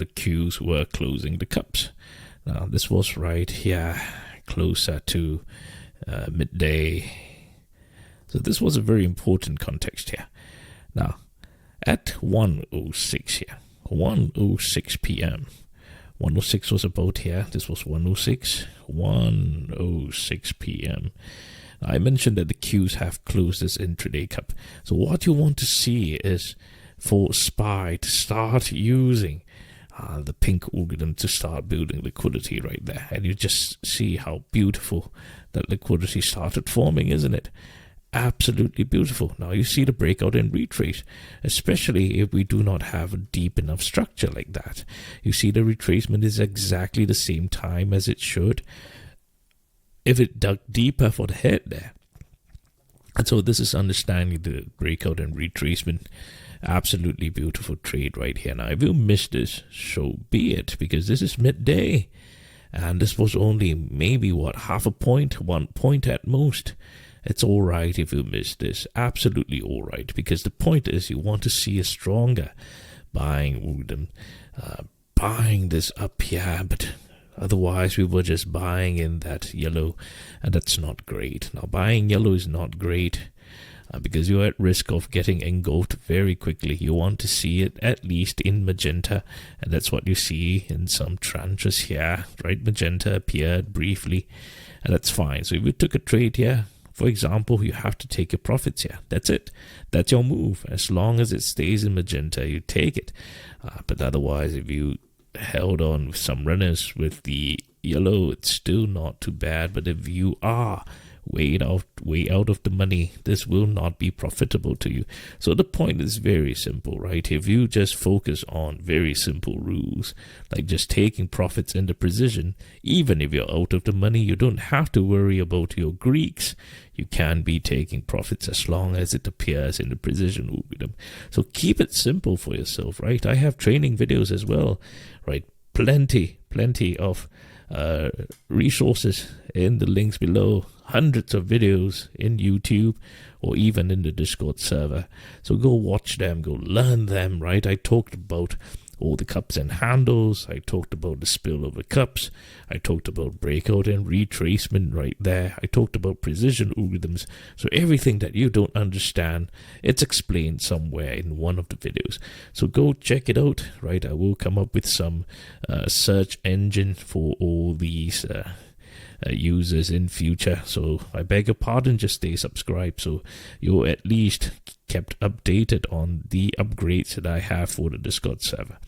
the Qs were closing the cups. Now this was right here, closer to midday. So this was a very important context here. Now at 1:06 here, 1:06 p.m. 1:06 was about here. This was 1:06, 1:06 p.m. I mentioned that the Qs have closed this intraday cup. So what you want to see is for SPY to start using the pink algorithm to start building liquidity right there. And you just see how beautiful that liquidity started forming, isn't it? Absolutely beautiful. Now you see the breakout and retrace, especially if we do not have a deep enough structure like that. You see the retracement is exactly the same time as it should if it dug deeper for the head there. And so this is understanding the breakout and retracement. Absolutely beautiful trade right here. Now if you missed this, so be it, because this is midday and this was only maybe what, half a point, 1 point at most. It's all right if you miss this, absolutely all right, because the point is you want to see a stronger buying algorithm, buying this up here, but otherwise we were just buying in that yellow, and that's not great. Now buying yellow is not great because you're at risk of getting engulfed very quickly. You want to see it at least in magenta, and that's what you see in some tranches here, right? Magenta appeared briefly, and that's fine. So if you took a trade here, for example, you have to take your profits here. That's it. That's your move. As long as it stays in magenta, you take it. But otherwise, if you held on with some runners with the yellow, it's still not too bad. But if you are way out of the money, this will not be profitable to you. So the point is very simple, right? If you just focus on very simple rules, like just taking profits in the precision, even if you're out of the money, you don't have to worry about your Greeks. You can be taking profits as long as it appears in the precision algorithm. So keep it simple for yourself, right? I have training videos as well, right? Plenty of resources in the links below, hundreds of videos in YouTube or even in the Discord server. So go watch them, go learn them, right? I talked about all the cups and handles. I talked about the spillover cups. I talked about breakout and retracement right there. I talked about precision algorithms. So everything that you don't understand, it's explained somewhere in one of the videos. So go check it out, right? I will come up with some search engine for all these users in future. So I beg your pardon, just stay subscribed so you're at least kept updated on the upgrades that I have for the Discord server.